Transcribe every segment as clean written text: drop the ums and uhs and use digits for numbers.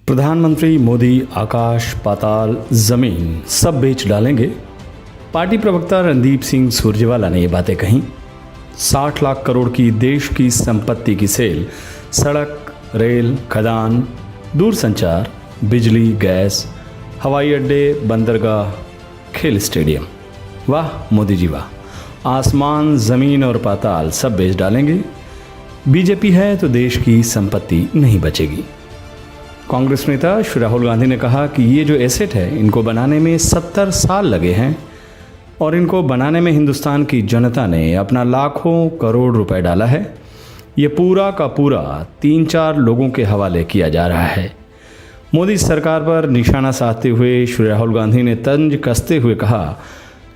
प्रधानमंत्री मोदी आकाश पाताल जमीन सब बेच डालेंगे। पार्टी प्रवक्ता रणदीप सिंह सुरजेवाला ने ये बातें कहीं। 60 लाख करोड़ की देश की संपत्ति की सेल, सड़क, रेल, खदान, दूरसंचार, बिजली, गैस, हवाई अड्डे, बंदरगाह, खेल स्टेडियम। वाह मोदी जी वाह, आसमान, ज़मीन और पाताल सब बेच डालेंगे। बीजेपी है तो देश की संपत्ति नहीं बचेगी। कांग्रेस नेता श्री राहुल गांधी ने कहा कि ये जो एसेट है इनको बनाने में 70 साल लगे हैं और इनको बनाने में हिंदुस्तान की जनता ने अपना लाखों करोड़ रुपए डाला है। ये पूरा का पूरा 3-4 लोगों के हवाले किया जा रहा है। मोदी सरकार पर निशाना साधते हुए श्री राहुल गांधी ने तंज कसते हुए कहा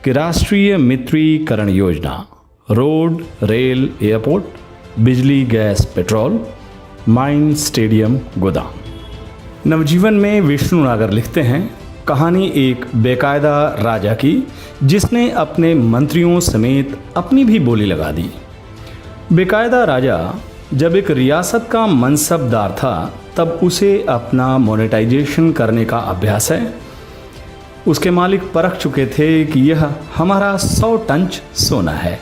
कि राष्ट्रीय मित्रीकरण योजना, रोड, रेल, एयरपोर्ट, बिजली, गैस, पेट्रोल, माइन, स्टेडियम, गोदाम। नवजीवन में विष्णु नागर लिखते हैं, कहानी एक बेकायदा राजा की जिसने अपने मंत्रियों समेत अपनी भी बोली लगा दी। बेकायदा राजा जब एक रियासत का मनसबदार था तब उसे अपना मोनेटाइजेशन करने का अभ्यास है। उसके मालिक परख चुके थे कि यह हमारा 100 टन सोना है।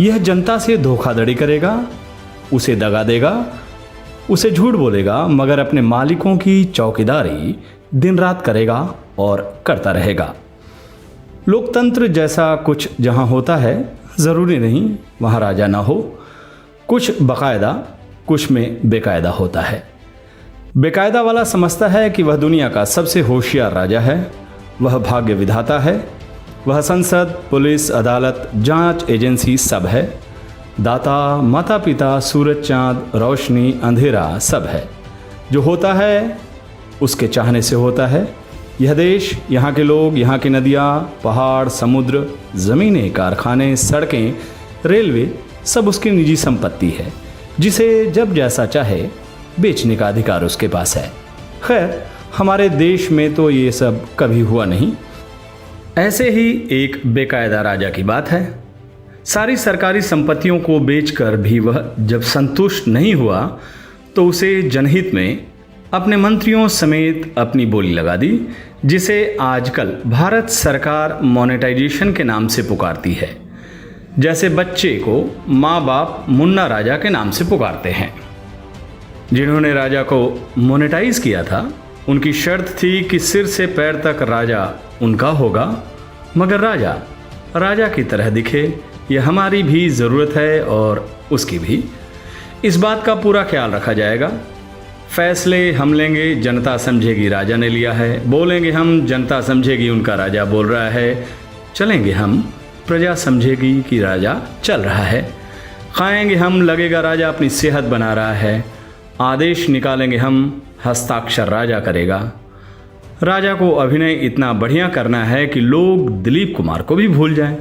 यह जनता से धोखाधड़ी करेगा, उसे दगा देगा, उसे झूठ बोलेगा, मगर अपने मालिकों की चौकीदारी दिन रात करेगा और करता रहेगा। लोकतंत्र जैसा कुछ जहां होता है ज़रूरी नहीं वहां राजा ना हो। कुछ बाकायदा, कुछ में बेकायदा होता है। बेकायदा वाला समझता है कि वह दुनिया का सबसे होशियार राजा है, वह भाग्य विधाता है, वह संसद, पुलिस, अदालत, जांच एजेंसी सब है, दाता, माता पिता, सूरज, चांद, रोशनी, अंधेरा सब है। जो होता है उसके चाहने से होता है। यह देश, यहाँ के लोग, यहाँ की नदियाँ, पहाड़, समुद्र, ज़मीनें, कारखाने, सड़कें, रेलवे सब उसकी निजी संपत्ति है जिसे जब जैसा चाहे बेचने का अधिकार उसके पास है। खैर, हमारे देश में तो ये सब कभी हुआ नहीं। ऐसे ही एक बेकायदा राजा की बात है। सारी सरकारी संपत्तियों को बेचकर भी वह जब संतुष्ट नहीं हुआ तो उसे जनहित में अपने मंत्रियों समेत अपनी बोली लगा दी, जिसे आजकल भारत सरकार मोनेटाइजेशन के नाम से पुकारती है। जैसे बच्चे को माँ बाप मुन्ना राजा के नाम से पुकारते हैं। जिन्होंने राजा को मोनेटाइज किया था उनकी शर्त थी कि सिर से पैर तक राजा उनका होगा, मगर राजा राजा की तरह दिखे। यह हमारी भी ज़रूरत है और उसकी भी। इस बात का पूरा ख्याल रखा जाएगा। फैसले हम लेंगे, जनता समझेगी राजा ने लिया है। बोलेंगे हम, जनता समझेगी उनका राजा बोल रहा है। चलेंगे हम, प्रजा समझेगी कि राजा चल रहा है। खाएंगे हम, लगेगा राजा अपनी सेहत बना रहा है। आदेश निकालेंगे हम, हस्ताक्षर राजा करेगा। राजा को अभिनय इतना बढ़िया करना है कि लोग दिलीप कुमार को भी भूल जाएं।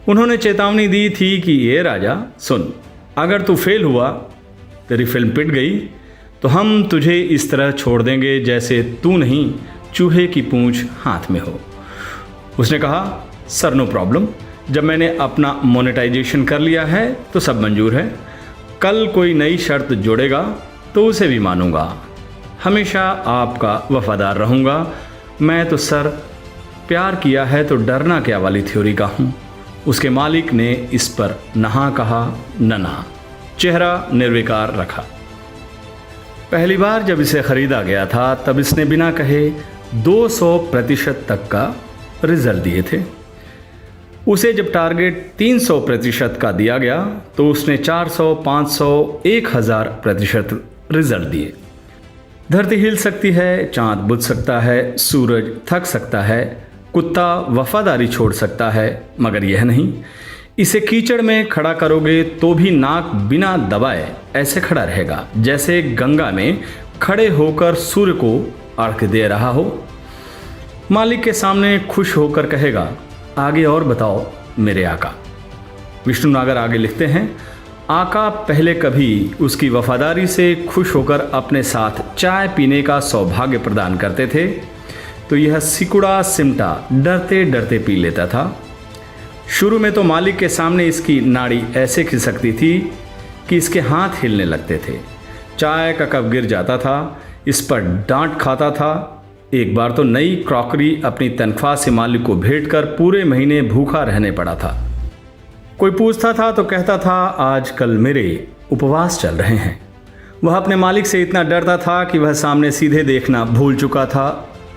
उन्होंने चेतावनी दी थी कि ये राजा सुन, अगर तू फेल हुआ, तेरी फिल्म पिट गई, तो हम तुझे इस तरह छोड़ देंगे जैसे तू नहीं चूहे की पूंछ हाथ में हो। उसने कहा, सर नो प्रॉब्लम, जब मैंने अपना मोनेटाइजेशन कर लिया है तो सब मंजूर है। कल कोई नई शर्त जोड़ेगा तो उसे भी मानूंगा। हमेशा आपका वफादार रहूँगा। मैं तो सर प्यार किया है तो डरना क्या वाली थ्योरी का हूँ। उसके मालिक ने इस पर नहा कहा न नहा, चेहरा निर्विकार रखा। पहली बार जब इसे खरीदा गया था तब इसने बिना कहे 200% तक का रिजल्ट दिए थे। उसे जब टारगेट 300% का दिया गया तो उसने 400, 500, 1000% रिजल्ट दिए। धरती हिल सकती है, चांद बुझ सकता है, सूरज थक सकता है, कुत्ता वफादारी छोड़ सकता है, मगर यह नहीं। इसे कीचड़ में खड़ा करोगे तो भी नाक बिना दबाए ऐसे खड़ा रहेगा जैसे गंगा में खड़े होकर सूर्य को अर्घ दे रहा हो। मालिक के सामने खुश होकर कहेगा, आगे और बताओ मेरे आका। विष्णु नागर आगे लिखते हैं, आका पहले कभी उसकी वफादारी से खुश होकर अपने साथ चाय पीने का सौभाग्य प्रदान करते थे तो यह सिकुड़ा सिमटा डरते डरते पी लेता था। शुरू में तो मालिक के सामने इसकी नाड़ी ऐसे खिसकती थी कि इसके हाथ हिलने लगते थे। चाय का कप गिर जाता था। इस पर डांट खाता था। एक बार तो नई क्रॉकरी अपनी तनख्वाह से मालिक को भेंट कर पूरे महीने भूखा रहने पड़ा था। कोई पूछता था तो कहता था आजकल मेरे उपवास चल रहे हैं। वह अपने मालिक से इतना डरता था कि वह सामने सीधे देखना भूल चुका था।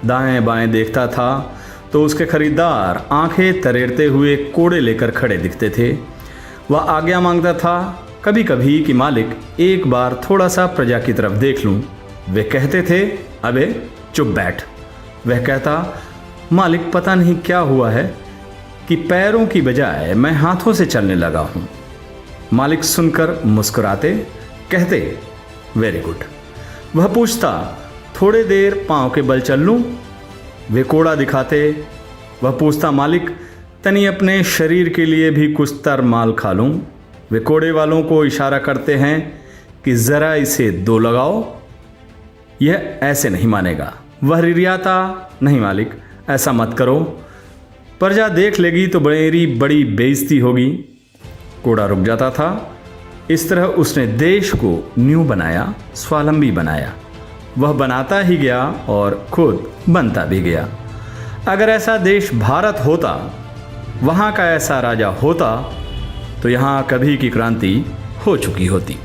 दाएं बाएं देखता था तो उसके खरीदार आंखें तरेरते हुए कोड़े लेकर खड़े दिखते थे। वह आज्ञा मांगता था कभी कभी कि मालिक एक बार थोड़ा सा प्रजा की तरफ देख लूं। वे कहते थे अबे चुप बैठ। वह कहता मालिक पता नहीं क्या हुआ है कि पैरों की बजाय मैं हाथों से चलने लगा हूं। मालिक सुनकर मुस्कुराते, कहते वेरी गुड। वह पूछता थोड़े देर पांव के बल चल लूं। वे कोड़ा दिखाते। वह पूछता मालिक तनी अपने शरीर के लिए भी कुछ तर माल खा लूं। वे कोड़े वालों को इशारा करते हैं कि ज़रा इसे दो लगाओ। यह ऐसे नहीं मानेगा। वह रिरियाता नहीं मालिक ऐसा मत करो, प्रजा देख लेगी तो मेरी बड़ी बेइज्जती होगी। कोड़ा रुक जाता था। इस तरह उसने देश को न्यू बनाया, स्वावलंबी बनाया। वह बनाता ही गया और खुद बनता भी गया। अगर ऐसा देश भारत होता, वहाँ का ऐसा राजा होता तो यहाँ कभी की क्रांति हो चुकी होती।